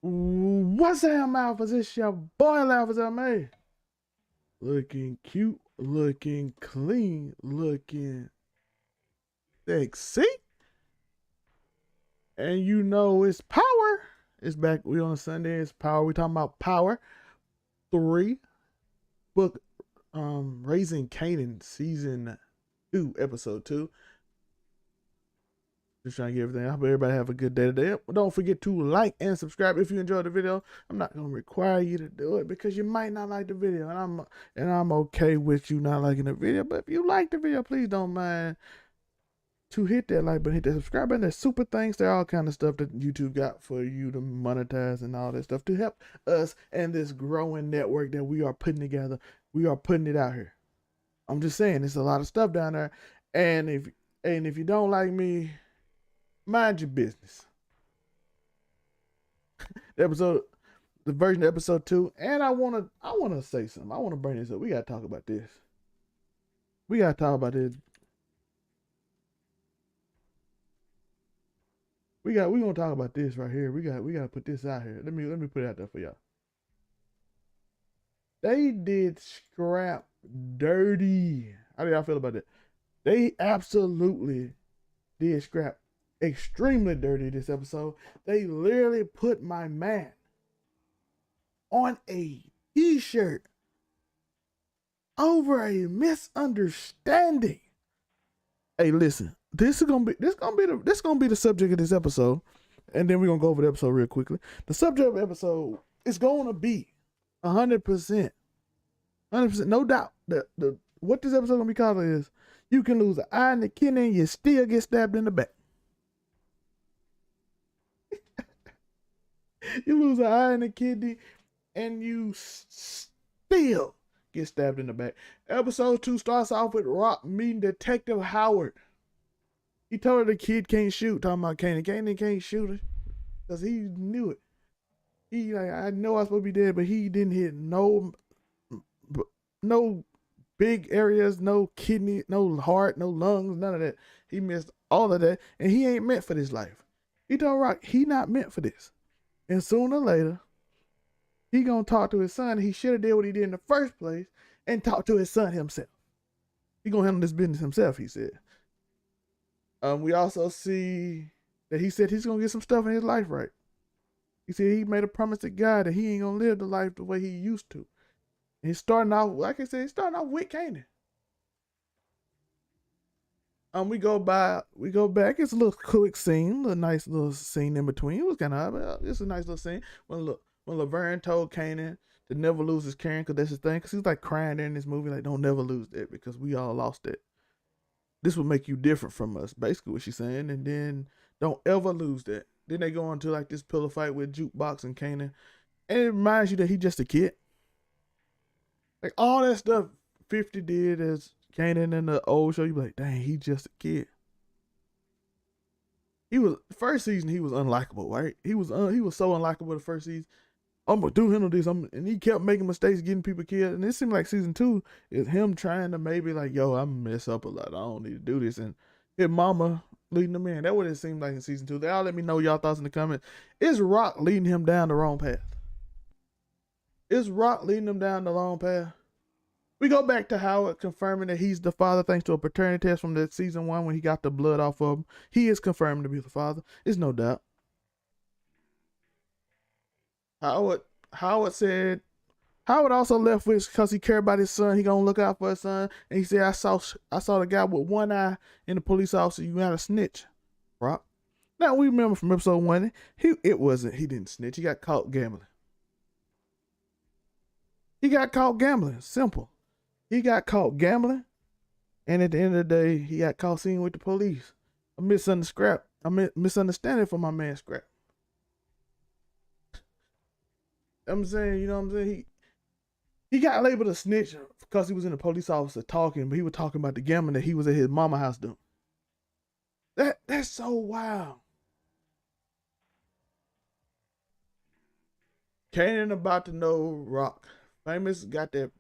What's up, Alphas? It's your boy, Alphas LMA. Looking cute, looking clean, looking sexy. And you know it's power. It's back. We on a Sunday. It's power. We talking about Power 3 book, Raising Kanan, season 2, episode 2. Just trying to get everything. I hope everybody have a good day today. Don't forget to like and subscribe if you enjoyed the video. I'm not gonna require you to do it because you might not like the video, and I'm okay with you not liking the video. But if you like the video, please don't mind to hit that like button, hit that subscribe button. There's super things. There all kind of stuff that YouTube got for you to monetize and all that stuff to help us and this growing network that we are putting together. We are putting it out here. I'm just saying, there's a lot of stuff down there, and if you don't like me, mind your business. The version of episode 2, and I wanna say something. I wanna bring this up. We gotta talk about this. We gonna talk about put this right here. We gotta put this out here. Let me put it out there for y'all. They did Scrap dirty. How do y'all feel about that? They absolutely did Scrap extremely dirty this episode. They literally put my man on a t-shirt over a misunderstanding. Hey, listen, this is gonna be the subject of this episode, and then we're gonna go over the episode real quickly. The subject of the episode is gonna be 100%, no doubt. The what this episode gonna be called is: you can lose an eye and a kidney, and you still get stabbed in the back. You lose an eye and a kidney, and you still get stabbed in the back. Episode 2 starts off with Rock meeting Detective Howard. He told her the kid can't shoot, talking about Kanan. Kanan can't shoot her because he knew it. He like, I know I was supposed to be dead, but he didn't hit no big areas, no kidney, no heart, no lungs, none of that. He missed all of that, and he ain't meant for this life. He told Rock he not meant for this. And sooner or later, he gonna talk to his son. He should have did what he did in the first place and talk to his son himself. He gonna handle this business himself, he said. We also see that he said he's gonna get some stuff in his life right. He said he made a promise to God that he ain't gonna live the life the way he used to. And he's starting off, like I said, he's starting off with Kanan. We go back. It's a little quick scene, a nice little scene in between. It was kind of, it's a nice little scene when Laverne told Kanan to never lose his Karen, because that's his thing. Because he's like crying there in this movie, like, don't never lose that because we all lost it. This will make you different from us, basically what she's saying. And then don't ever lose that. Then they go into like this pillow fight with Jukebox and Kanan, and it reminds you that he's just a kid. Like all that stuff 50 did as Kanan in the old show, you be like, dang, he just a kid. He was first season, he was unlikable, right? He was so unlikable the first season. I'm gonna do him on this, and he kept making mistakes, getting people killed. And it seemed like season 2 is him trying to maybe like, yo, I'm mess up a lot. I don't need to do this, and his mama leading him in. That's what it seemed like in season 2. They all let me know y'all thoughts in the comments. Is Rock leading him down the wrong path? Is Rock leading him down the wrong path? We go back to Howard confirming that he's the father thanks to a paternity test from that season 1 when he got the blood off of him. He is confirmed to be the father. It's no doubt. Howard said Howard also left with because he cared about his son. He gonna look out for his son. And he said, I saw the guy with one eye in the police officer. You got a snitch, Rock. Now we remember from episode 1, he didn't snitch. He got caught gambling. Simple. He got caught gambling, and at the end of the day, he got caught seen with the police. A misunderstanding for my man Scrap. I'm saying, you know what I'm saying? He got labeled a snitch because he was in a police officer talking, but he was talking about the gambling that he was at his mama house doing. That's so wild. Kanan about to know Rock. Famous got that.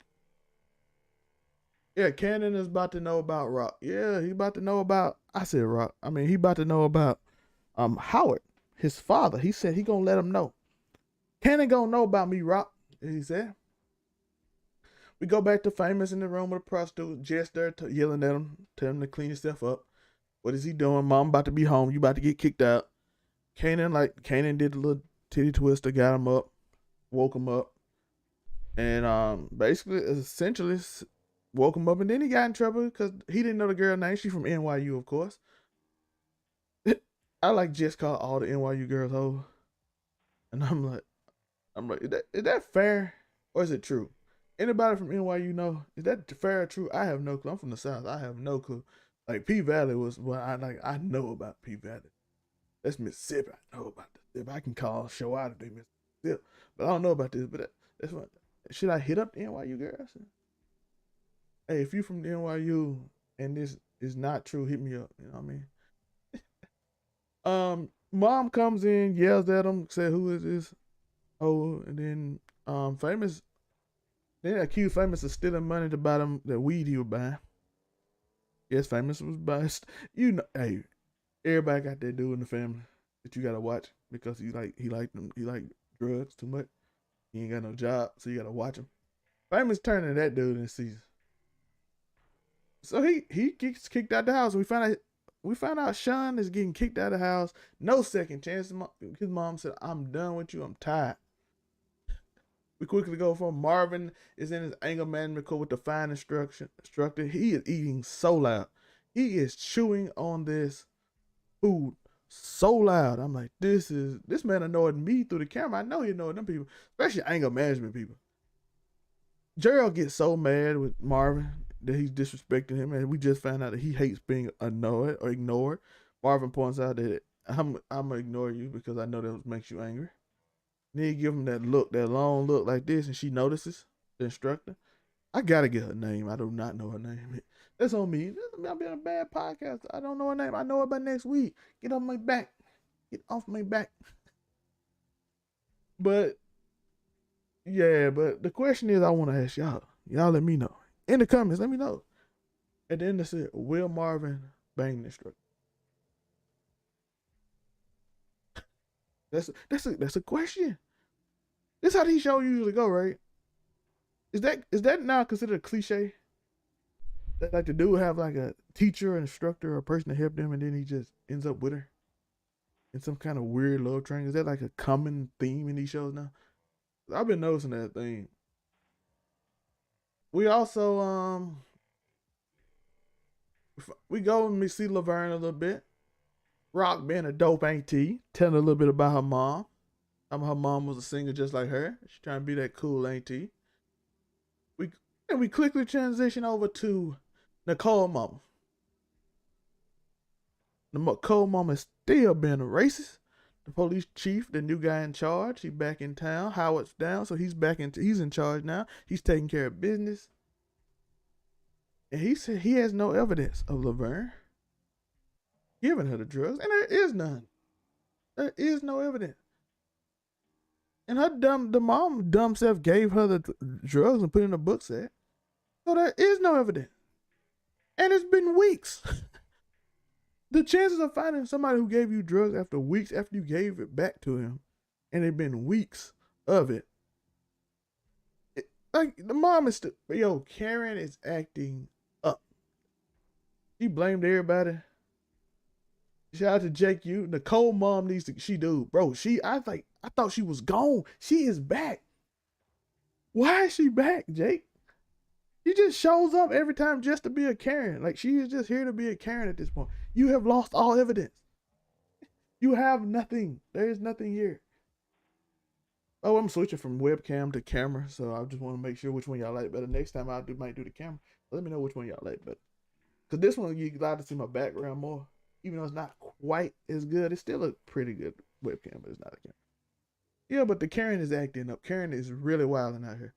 Yeah, Kanan is about to know about Rock. Yeah, he about to know about, I said Rock. He about to know about Howard, his father. He said he gonna let him know. Kanan gonna know about me, Rock. He said. We go back to Famous in the room with a prostitute. Jess there yelling at him, telling him to clean himself up. What is he doing? Mom about to be home. You about to get kicked out. Kanan did a little titty twister, got him up, woke him up, and basically essentially woke him up, and then he got in trouble because he didn't know the girl name. She from NYU, of course. I like just call all the NYU girls hoes, and I'm like, is that fair or is it true? Anybody from NYU know? Is that fair or true? I have no clue. I'm from the South. I have no clue. Like P Valley was what I know about P Valley. That's Mississippi. I know about this. If I can call show out today, Mississippi, but I don't know about this. But that's what. Should I hit up the NYU girls? Hey, if you from the NYU and this is not true, hit me up. You know what I mean? Mom comes in, yells at him, said, "Who is this?" Oh, and then Famous, then accused Famous of stealing money to buy them the weed he was buying. Yes, Famous was biased. You know, hey, everybody got that dude in the family that you gotta watch because he like drugs too much. He ain't got no job, so you gotta watch him. Famous turning that dude in the season. So he gets kicked out the house. We found out Sean is getting kicked out of the house. No second chance. His mom said, "I'm done with you. I'm tired." We quickly go from Marvin is in his anger management court with the fine instructor. He is eating so loud. He is chewing on this food so loud. I'm like, this man annoyed me through the camera. I know he annoyed them people, especially anger management people. Gerald gets so mad with Marvin that he's disrespecting him, and we just found out that he hates being annoyed or ignored. Marvin points out that I'm gonna ignore you because I know that makes you angry. Then he give him that look, that long look like this, and she notices the instructor. I gotta get her name. I do not know her name. That's on me. I'm being a bad podcast. I don't know her name. I know her by next week. Get off my back. Get off my back. But yeah, but the question is, I want to ask y'all. Y'all let me know in the comments. Let me know. At the end, they said, will Marvin bang the instructor? That's a question. This is how these shows usually go, right? Is that now considered a cliche? That like the dude have like a teacher, an instructor, or a person to help them, and then he just ends up with her in some kind of weird love triangle. Is that like a common theme in these shows now? I've been noticing that thing. We also we go and we see Laverne a little bit. Rock being a dope auntie, telling a little bit about her mom. Her mom was a singer just like her. She trying to be that cool auntie. We quickly transition over to Nicole mama. Nicole mama is still being a racist. The police chief, the new guy in charge, he's back in town. Howard's down, so he's in charge now. He's taking care of business. And he said he has no evidence of Laverne giving her the drugs, and there is none. There is no evidence. And the mom dumb self gave her the drugs and put in a book set. So there is no evidence. And it's been weeks. The chances of finding somebody who gave you drugs after weeks after you gave it back to him, and it's been weeks of it. Like the mom is Karen is acting up. She blamed everybody. Shout out to Jake U. Nicole mom needs to bro. I thought she was gone. She is back. Why is she back, Jake? She just shows up every time just to be a Karen. Like she is just here to be a Karen at this point. You have lost all evidence. You have nothing. There is nothing here. Oh, I'm switching from webcam to camera, so I just want to make sure which one y'all like better. Next time might do the camera. Let me know which one y'all like better. Cause this one you allowed to see my background more. Even though it's not quite as good, it's still a pretty good webcam, but it's not a camera. Yeah, but the Karen is acting up. Karen is really wilding out here.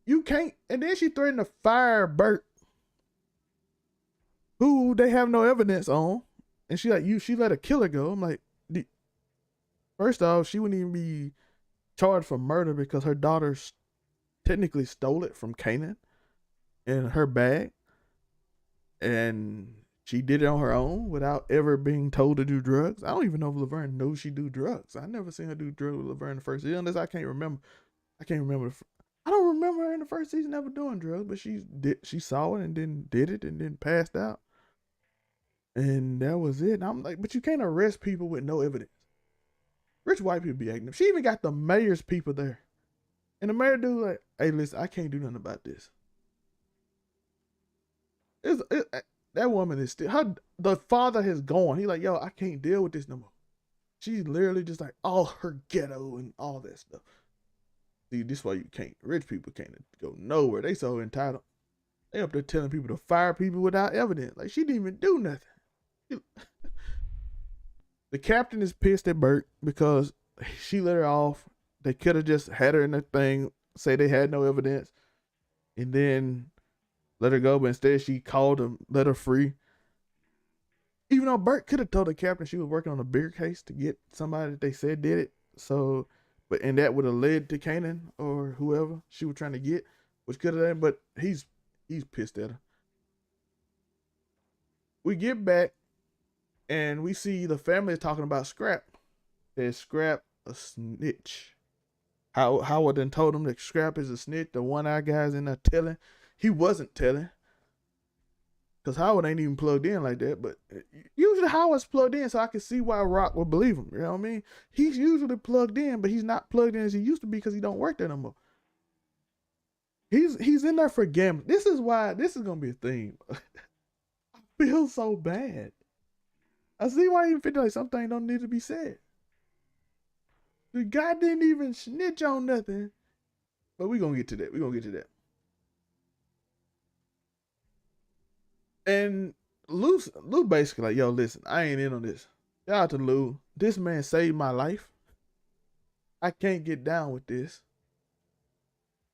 You can't, and then she threatened to fire Bert, who they have no evidence on, and she let a killer go. I'm like, first off, she wouldn't even be charged for murder because her daughter technically stole it from Kanan in her bag, and She did it on her own without ever being told to do drugs. I don't even know if Laverne knows she do drugs. I never seen her do drugs with Laverne the first season, unless I can't remember. I can't remember. I don't remember her in the first season ever doing drugs, but she did. She saw it and then did it and then passed out, and that was it. And I'm like, but you can't arrest people with no evidence. Rich white people be acting up. She even got the mayor's people there, and the mayor dude like, hey, listen, I can't do nothing about this. That woman is still her. The father has gone. He like, yo, I can't deal with this no more. She's literally just like all her ghetto and all that stuff. See, this is why you can't. Rich people can't go nowhere. They so entitled. They up there telling people to fire people without evidence. Like she didn't even do nothing. The captain is pissed at Bert because she let her off. They could have just had her in the thing, say they had no evidence, and then let her go. But instead, she called him, let her free. Even though Bert could have told the captain she was working on a bigger case to get somebody that they said did it. So, and that would have led to Kanan or whoever she was trying to get, which could have. But he's pissed at her. We get back and we see the family talking about Scrap. That Scrap a snitch. Howard then told him that Scrap is a snitch. The one-eyed guy's in there telling. He wasn't telling. Because Howard ain't even plugged in like that. But usually Howard's plugged in so I can see why Rock would believe him. You know what I mean? He's usually plugged in, but he's not plugged in as he used to be because he don't work there no more. He's in there for gambling. This is why this is going to be a theme. I feel so bad. I see why he feel like something don't need to be said. The guy didn't even snitch on nothing. But we're going to get to that. We're going to get to that. And Lou basically like, yo, listen, I ain't in on this. Shout out to Lou. This man saved my life. I can't get down with this.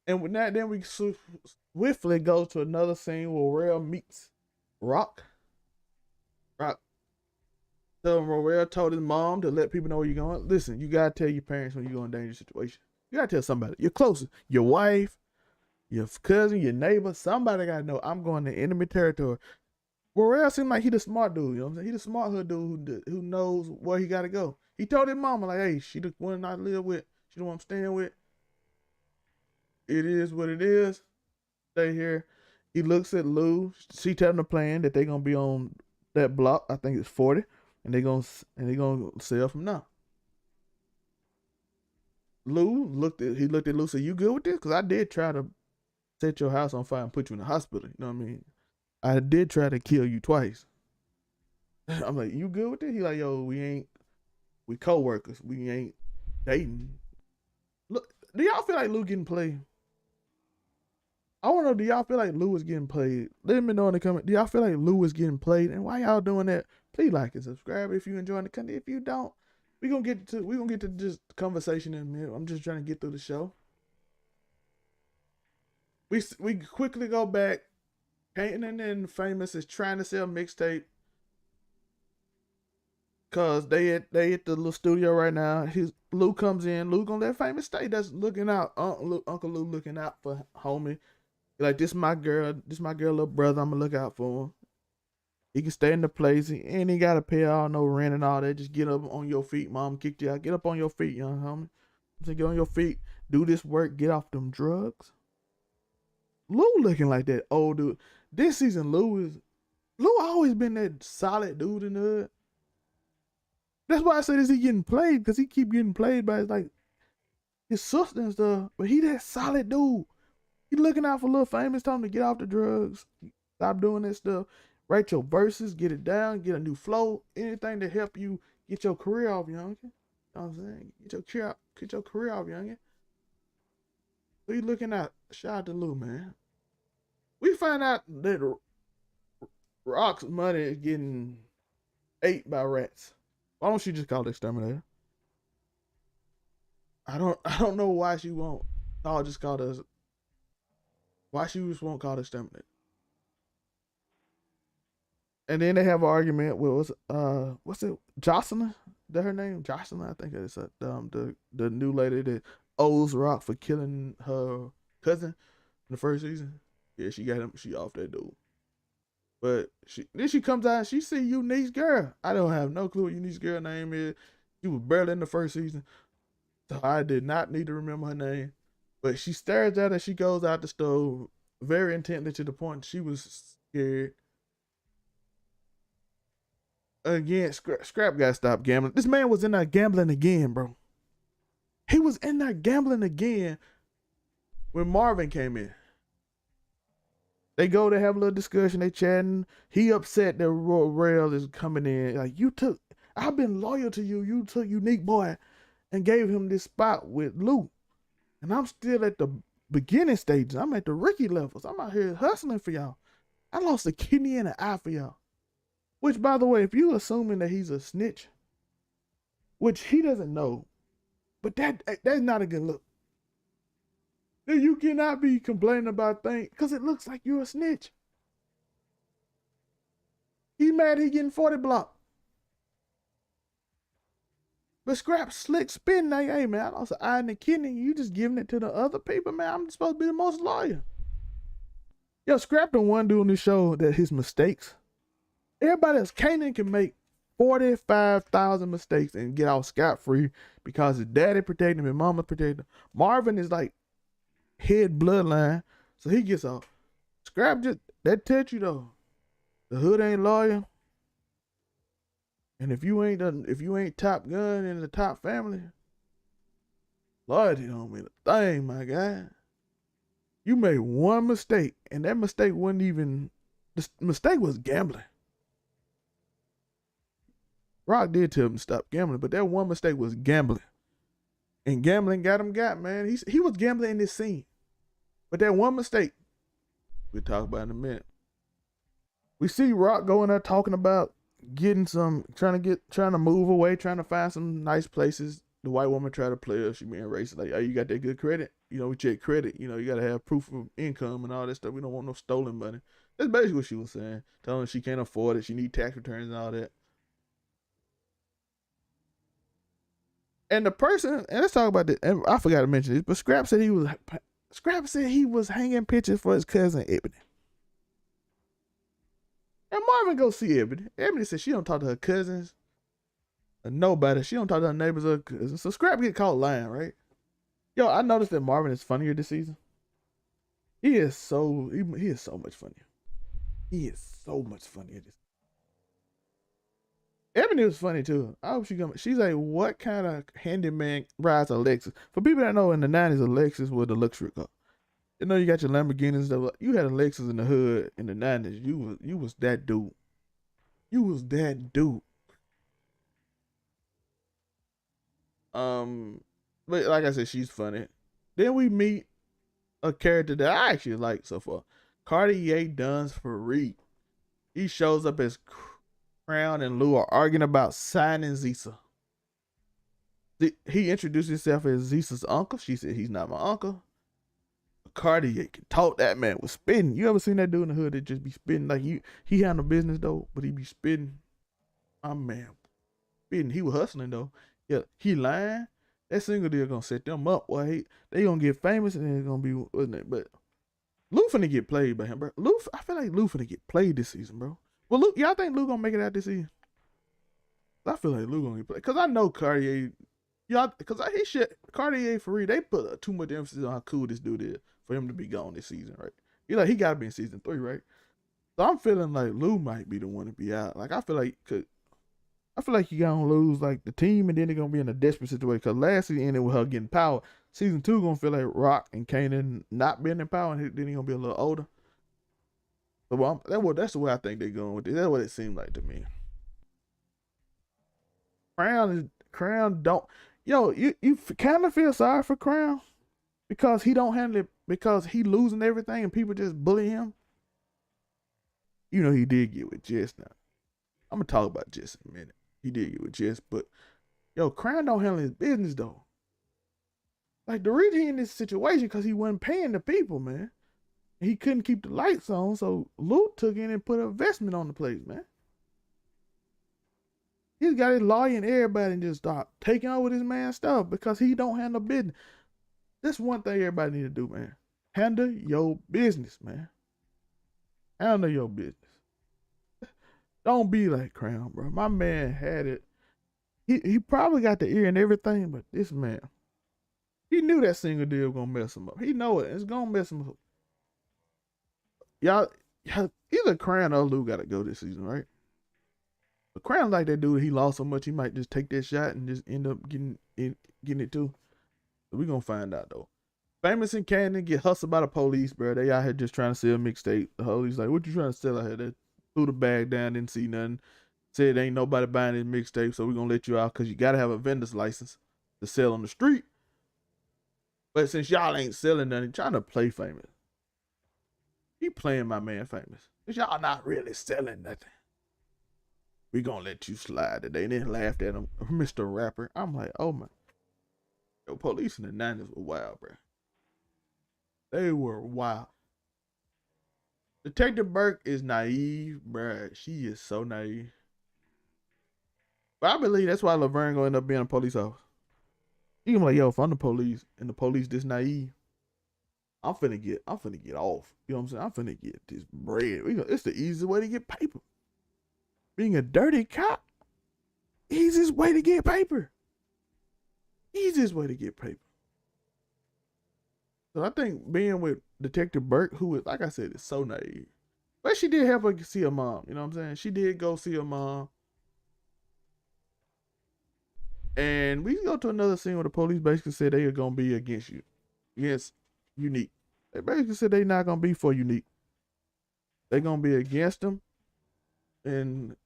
And with that, then we swiftly go to another scene where Royale meets Rock. So Royale told his mom to let people know where you're going. Listen, you gotta tell your parents when you go in a dangerous situation. You gotta tell somebody. Your closest, your wife, your cousin, your neighbor, somebody gotta know I'm going to enemy territory. Royale seemed like he the smart dude, you know what I'm saying? He the smart hood dude who knows where he gotta go. He told his mama, like, hey, she the one I live with, she the one I'm staying with. It is what it is. Stay here. He looks at Lou. She tell him the plan that they gonna be on that block. I think it's 40, and they gonna sell from now. Lou looked at Lou. Said, "You good with this? Because I did try to set your house on fire and put you in the hospital. You know what I mean? I did try to kill you twice." I'm like, "You good with it?" He like, "Yo, we co-workers. We ain't dating." Look, do y'all feel like Lou getting played? I want to know, do y'all feel like Lou is getting played? Let me know in the comment. Do y'all feel like Lou is getting played? And why y'all doing that? Please like and subscribe if you enjoying the content. If you don't, we're gonna get to just conversation in a minute. I'm just trying to get through the show. We quickly go back. Kanan and Famous is trying to sell mixtape. Cause they at the little studio right now. Lou comes in. Lou gonna let Famous stay. That's looking out. Uncle Lou looking out for homie. Like, this my girl, little brother. I'm gonna look out for him. He can stay in the place. He ain't gotta pay all no rent and all that. Just get up on your feet. Mom kicked you out. Get up on your feet, young homie. I'm saying, get on your feet. Do this work. Get off them drugs. Lou looking like that old dude. This season, Lou always been that solid dude in the hood. That's why I say this, he getting played, because he keep getting played by his sister and stuff. But he that solid dude. He looking out for little Famous, telling him to get off the drugs, stop doing that stuff, write your verses, get it down, get a new flow, anything to help you get your career off, youngin. You know what I'm saying? Get your career off, youngin. So you looking out. Shout out to Lou, man. We find out that Rock's money is getting ate by rats. Why don't she just call the exterminator? I don't know why she won't. I'll just call us. Why she just won't call the exterminator? And then they have an argument with what's it? Jocelyn? Is that her name? Jocelyn, I think it's the new lady that owes Rock for killing her cousin in the first season. Yeah, she got him. She off that dude. But she comes out and she see Unique's girl. I don't have no clue what Unique's girl name is. She was barely in the first season, so I did not need to remember her name. But she stares at her as she goes out the stove, very intently to the point she was scared. Again, Scrap got to stop gambling. This man was in there gambling again, bro. He was in there gambling again when Marbin came in. They go to have a little discussion. They chatting. He upset that Rail is coming in. Like, I've been loyal to you. You took Unique Boy and gave him this spot with Luke. And I'm still at the beginning stages. I'm at the rookie levels. I'm out here hustling for y'all. I lost a kidney and an eye for y'all. Which, by the way, if you assuming that he's a snitch, which he doesn't know, but that's not a good look. You cannot be complaining about things because it looks like you're a snitch. He mad he getting 40 blocked. But Scrap slick spin now. Hey, man, I lost an eye and a kidney. You just giving it to the other people, man. I'm supposed to be the most loyal. Yo, Scrap the one doing this show that his mistakes. Everybody else, Kanan can make 45,000 mistakes and get out scot-free because his daddy protected him and mama protected him. Marvin is like head bloodline, so he gets off. Scrap just, that touch you though. The hood ain't loyal. And if you ain't top gun in the top family, loyalty don't mean a thing, my guy. You made one mistake, and that mistake wasn't even, the mistake was gambling. Rock did tell him to stop gambling, but that one mistake was gambling. And gambling got him man. He was gambling in this scene. But that one mistake, we'll talk about in a minute. We see Rock going there talking about trying to move away, trying to find some nice places. The white woman tried to play her. She being racist. Like, oh, you got that good credit? You know, we check credit. You know, you got to have proof of income and all that stuff. We don't want no stolen money. That's basically what she was saying. Telling her she can't afford it. She need tax returns and all that. And the person, and let's talk about this. And I forgot to mention this, but Scrap said he was hanging pictures for his cousin Ebony. And Marvin go see Ebony. Ebony said she don't talk to her cousins or nobody. She don't talk to her neighbors or cousins. So Scrap get caught lying, right? Yo, I noticed that Marvin is funnier this season. He is so much funnier. He is so much funnier this. Ebony was funny too. I hope she comes. She's like, what kind of handyman rides a Lexus? For people that know, in the 90s, a Lexus was the luxury car. You know, you got your Lamborghinis. You had a Lexus in the hood in the 90s. You was that dude. You was that dude. But like I said, she's funny. Then we meet a character that I actually like so far. Cartier Duns for Reed. He shows up as Crown and Lou are arguing about signing Zisa. He introduced himself as Zisa's uncle. She said, he's not my uncle. Cartier can talk. That man was spitting. You ever seen that dude in the hood that just be spitting? Like, he had no business though, but he be spitting. My man spitting. He was hustling though. Yeah, he lying. That single deal gonna set them up. Well, they gonna get famous and it's gonna be, wasn't it? But Lou finna get played by him, bro. I feel like Lou finna get played this season, bro. Well, Lou, y'all think Lou gonna make it out this season? I feel like Lou gonna get played. Cause I know Cartier, Cartier for real, they put too much emphasis on how cool this dude is for him to be gone this season, right? He gotta be in season 3, right? So I'm feeling like Lou might be the one to be out. Like, I feel like you gonna lose like the team, and then they're gonna be in a desperate situation. Cause last season ended with her getting power. Season 2 gonna feel like Rock and Kanan not being in power, and then he gonna be a little older. So that's the way I think they're going with it. That's what it seemed like to me. Crown don't. Yo, you kind of feel sorry for Crown because he don't handle it, because he losing everything and people just bully him. You know, he did get with Jess now. I'm gonna talk about Jess in a minute. He did get with Jess, but yo, Crown don't handle his business though. Like, the reason he in this situation because he wasn't paying the people, man. He couldn't keep the lights on, so Luke took in and put an investment on the place, man. He's got his lawyer and everybody and just start taking over this man's stuff because he don't handle business. That's one thing everybody need to do, man. Handle your business, man. Handle your business. Don't be like Crown, bro. My man had it. He probably got the ear and everything, but this man, he knew that single deal was gonna mess him up. He know it. It's gonna mess him up. Y'all, either Crown or Lou gotta go this season, right? But Crown like that dude. He lost so much, he might just take that shot and just end up getting it too. So we gonna find out though. Famous and Kanan get hustled by the police, bro. They out here just trying to sell mixtape. The police like, what you trying to sell out here? They threw the bag down, didn't see nothing. Said ain't nobody buying this mixtape, so we gonna let you out because you gotta have a vendor's license to sell on the street. But since y'all ain't selling nothing, trying to play Famous. He playing my man Famous. Cause y'all not really selling nothing. We gonna let you slide today. And then laughed at him, Mr. Rapper. I'm like, oh my. Yo, police in the 90s were wild, bro. They were wild. Detective Burke is naive, bruh. She is so naive. But I believe that's why Laverne gonna end up being a police officer. He gonna be like, yo, if I'm the police and the police this naive, I'm finna get off. You know what I'm saying? I'm finna get this bread. It's the easiest way to get paper. Being a dirty cop, easiest way to get paper. Easiest way to get paper. So I think being with Detective Burke, who is, like I said, is so naive. But she did help her see her mom. You know what I'm saying? She did go see her mom. And we go to another scene where the police basically said they are going to be against you. Against Unique. They basically said they not going to be for Unique. They going to be against them. And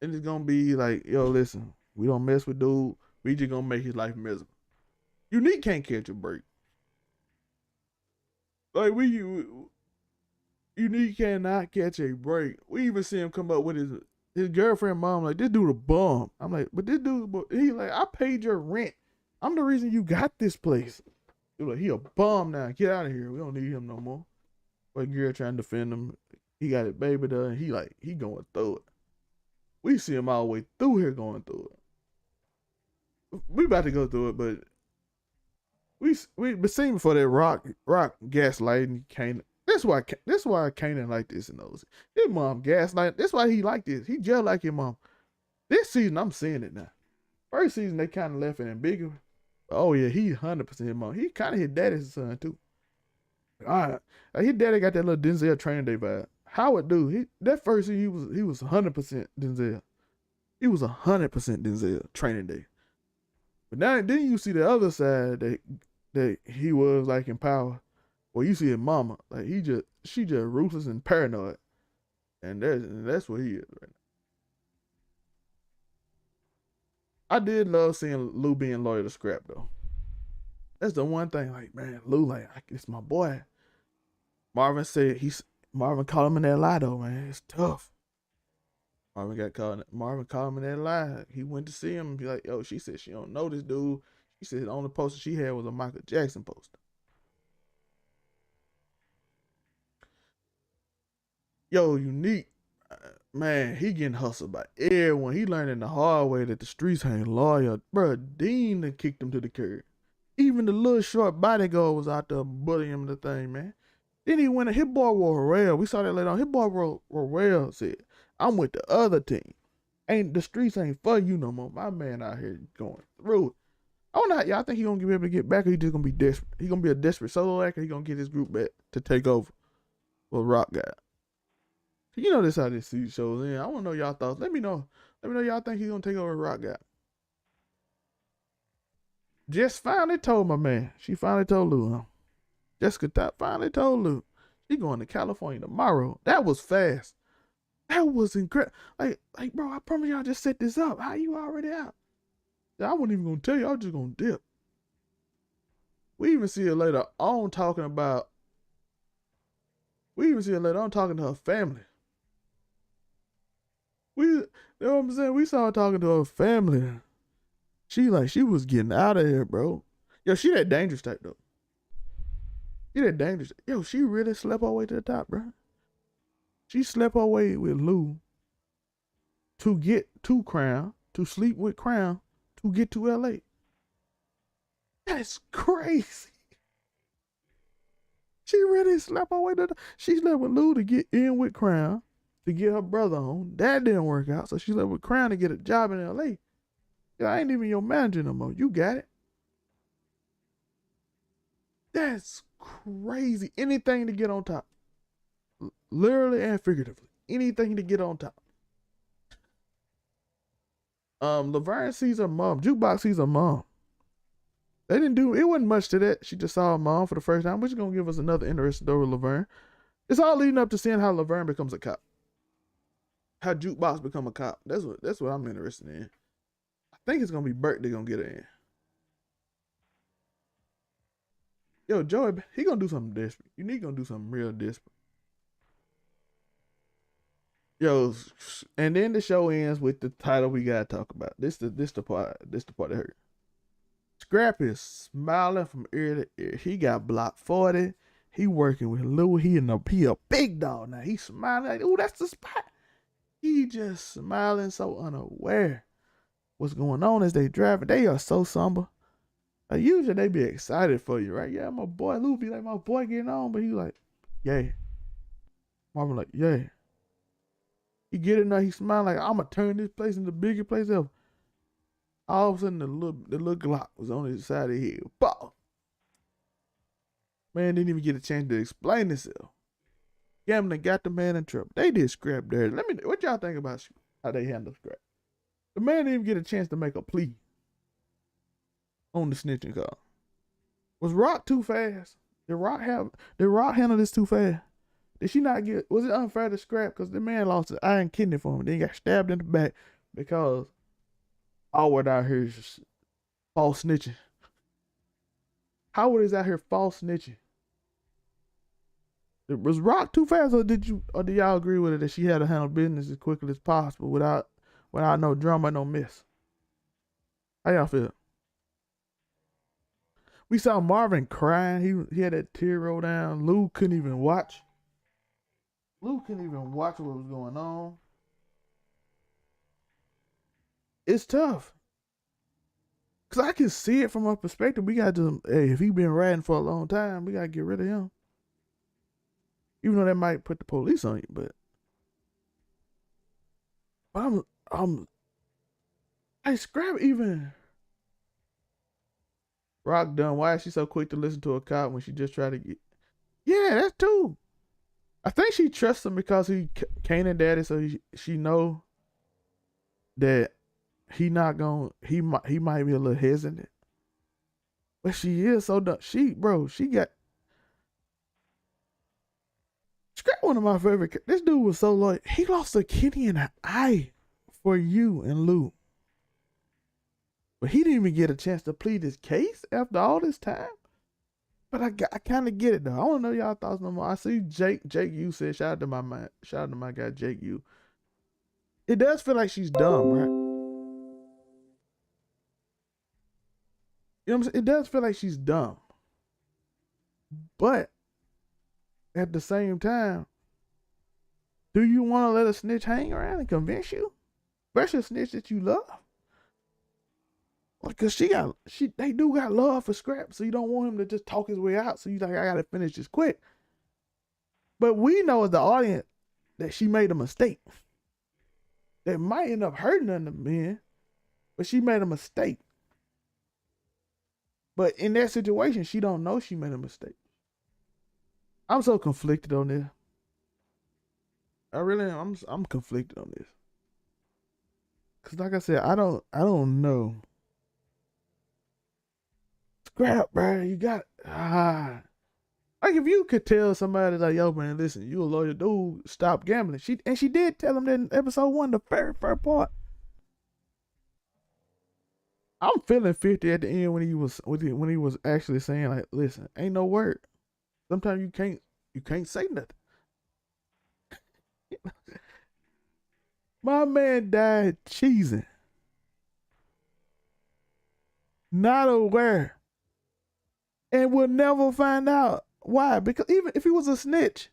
it's going to be like, yo, listen, we don't mess with dude. We just going to make his life miserable. Unique can't catch a break. Like, Unique cannot catch a break. We even see him come up with his girlfriend mom, like, this dude a bum. I'm like, but this dude, he like, I paid your rent. I'm the reason you got this place. He like, he a bum now. Get out of here. We don't need him no more. But girl trying to defend him. He got it baby done. He going through it. We see him all the way through here going through it. We about to go through it, but we been seeing before that rock gaslighting Kanan. That's why Kanan like this and those. His mom gaslight. That's why he like this. He just like his mom. This season I'm seeing it now. First season they kind of left it ambiguous. Oh yeah, he 100% his mom. He kind of his daddy's son too. Alright, like his daddy got that little Denzel Training Day vibe. Howard do that first season he was 100% Denzel. He was 100% Denzel Training Day. But now then you see the other side that he was like in power. Well, you see his mama, like she just ruthless and paranoid, and that's what he is right now. I did love seeing Lou being loyal to Scrap though. That's the one thing, like man, Lou like it's my boy. Marvin called him in that lie though, man. It's tough. Marvin called him in that lie. He went to see him and be like, yo, she said she don't know this dude. She said the only poster she had was a Michael Jackson poster. Yo, Unique, man, he getting hustled by everyone. He learning the hard way that the streets ain't loyal. Bruh, Dean done kicked him to the curb. Even the little short bodyguard was out there bullying him the thing, man. Then he went and his boy Royale. We saw that later on. His boy Royale said, I'm with the other team. The streets ain't for you no more. My man out here going through it. I don't know how y'all think he gonna be able to get back or he just gonna be desperate. He gonna be a desperate solo actor. He gonna get his group back to take over what Rock got. You know this how this season shows in. I wanna know y'all thoughts. Let me know y'all think he's gonna take over Rock got. Jess finally told my man. She finally told Lou, huh? Jessica finally told Lou. She going to California tomorrow. That was fast. That was incredible. Like, bro, I promise y'all just set this up. How you already out? I wasn't even gonna tell you. I was just gonna dip. We even see her later on talking about. We even see her later on talking to her family. You know what I'm saying? We saw her talking to her family. She was getting out of here, bro. Yo, she that dangerous type though. She that dangerous. Yo, she really slept her way to the top, bro. She slept her way with Lou to get to Crown, to sleep with Crown, to get to LA. That's crazy. She really slept her way to the top. She slept with Lou to get in with Crown, to get her brother on. That didn't work out, so she left with Crown to get a job in LA. Yeah, I ain't even your manager no more. You got it. That's crazy. Anything to get on top. Literally and figuratively. Anything to get on top. Laverne sees her mom. Jukebox sees her mom. They didn't do it, wasn't much to that. She just saw her mom for the first time, which is gonna give us another interesting story with Laverne. It's all leading up to seeing how Laverne becomes a cop. How Jukebox become a cop. That's what I'm interested in. I think it's gonna be Bert that gonna get her in. Yo, Joey, he gonna do something desperate. Unique gonna do something real desperate. Yo, and then the show ends with the title we gotta talk about. This the part that hurt. Scrap is smiling from ear to ear. He got block 40. He working with Lou. He a big dog now. He smiling like, ooh, that's the spot. He just smiling so unaware what's going on as they driving. They are so somber. Usually they be excited for you, right? Yeah, my boy Lou be like, my boy getting on, but he like, yeah. Marvin like, yeah. He get in there, he smiling like, I'm gonna turn this place into the biggest place ever. All of a sudden, the little Glock was on his side of the head. Bow. Man didn't even get a chance to explain himself. Gambling got the man in trouble. They did Scrap there. What y'all think about how they handle Scrap? The man didn't even get a chance to make a plea on the snitching call. Was Rock too fast? Did Rock handle this too fast? Did she not get? Was it unfair to Scrap because the man lost his iron kidney for him? Then he got stabbed in the back because Howard out here is false snitching. Howard is out here false snitching. Was Rock too fast, or do y'all agree with it that she had to handle business as quickly as possible without no drama, no mess? How y'all feel? We saw Marvin crying. He had that tear roll down. Lou couldn't even watch. What was going on. It's tough. Cause I can see it from our perspective. We got to, hey, if he been riding for a long time, we gotta get rid of him. Even though that might put the police on you, but I Scrap even. Rock done. Why is she so quick to listen to a cop when she just tried to get? Yeah, that's too. I think she trusts him because he Kanan daddy, so she know that he not gonna. He might be a little hesitant, but she is so done. She got. Scrap one of my favorite. This dude was so loyal. He lost a kidney and an eye for you and Lou. But he didn't even get a chance to plead his case after all this time. But I kind of get it though. I want to know y'all thoughts no more. I see Jake U said, shout out to my guy Jake U. It does feel like she's dumb, right? You know what I'm saying? It does feel like she's dumb. But at the same time, do you want to let a snitch hang around and convince you? Especially a snitch that you love. Because they do got love for Scrap, so you don't want him to just talk his way out. So you like, I gotta finish this quick. But we know as the audience that she made a mistake. That might end up hurting the men, but she made a mistake. But in that situation, she don't know she made a mistake. I'm so conflicted on this. I really am. I'm conflicted on this. Cause like I said, I don't know. Scrap, bro. You got like if you could tell somebody like, yo, man, listen, you a lawyer dude, stop gambling. She did tell him that in episode 1, the very first part. I'm feeling 50 at the end when he was actually saying like, listen, ain't no word. Sometimes you can't say nothing. My man died cheesing. Not aware. And we'll never find out why. Because even if he was a snitch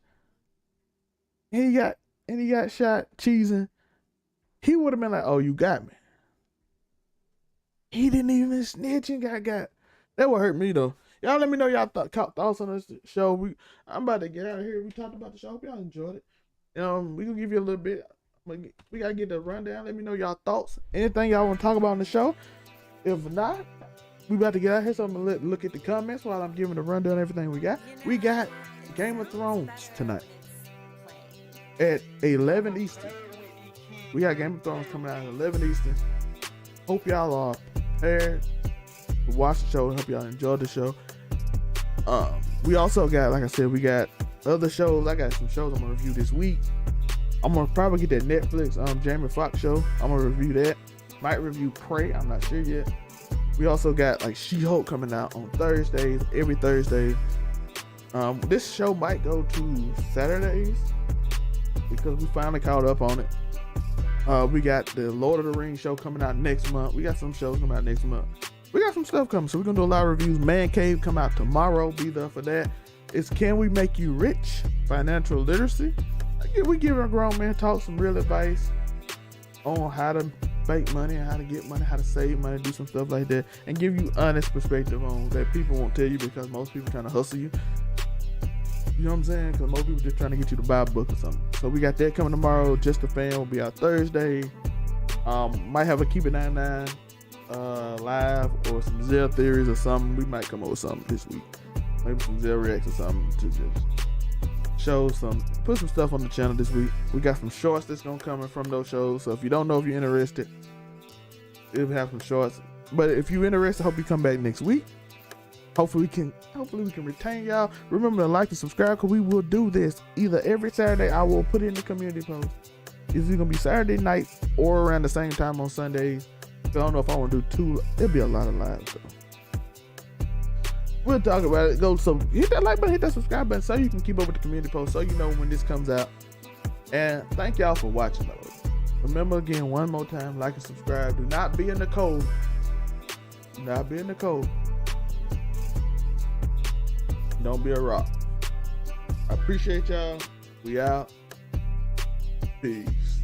and he got shot cheesing, he would have been like, oh, you got me. He didn't even snitch and got. That would hurt me though. Y'all let me know y'all thoughts on this show. I'm about to get out of here. We talked about the show. Hope y'all enjoyed it. We gonna give you a little bit. We gotta get the rundown. Let me know y'all thoughts. Anything y'all want to talk about on the show. If not, we about to get out here. So I'm gonna look at the comments while I'm giving the rundown of everything we got. We got Game of Thrones tonight at 11 Eastern. We got Game of Thrones coming out at 11 Eastern. Hope y'all are prepared to watch the show. Hope y'all enjoy the show. We also got, like I said, we got other shows. I got some shows I'm gonna review this week. I'm gonna probably get that Netflix Jamie Foxx show. I'm gonna review that. Might review Prey. I'm not sure yet. We also got like She-Hulk coming out on Thursdays, every Thursday. This show might go to Saturdays because we finally caught up on it. We got the Lord of the Rings show coming out next month. We got some shows coming out next month. We got some stuff coming, so we're gonna do a lot of reviews. Man Cave come out tomorrow. Be there for that. It's Can We Make You Rich? Financial literacy. We giving a grown man talk some real advice on how to make money, how to get money, how to save money, do some stuff like that, and give you honest perspective on that people won't tell you because most people trying to hustle you. You know what I'm saying? Because most people just trying to get you to buy a book or something. So we got that coming tomorrow. Just a Fan will be out Thursday. Might have a Keep It 99 live or some Zell theories or something. We might come up with something this week. Maybe some Zell reacts or something to just put some stuff on the channel this week. We got some shorts that's gonna come in from those shows. So if you don't know if you're interested, we'll have some shorts. But if you're interested, I hope you come back next week. Hopefully we can retain y'all. Remember to like and subscribe because we will do this either every Saturday. I will put it in the community post. It's either gonna be Saturday night or around the same time on Sundays. I don't know if I want to do two. It'll be a lot of lives though. We'll talk about it. So hit that like button, hit that subscribe button so you can keep up with the community post so you know when this comes out. And thank y'all for watching though. Remember again, one more time, like and subscribe. Do not be in the cold. Do not be in the cold. Don't be a rock. I appreciate y'all. We out. Peace.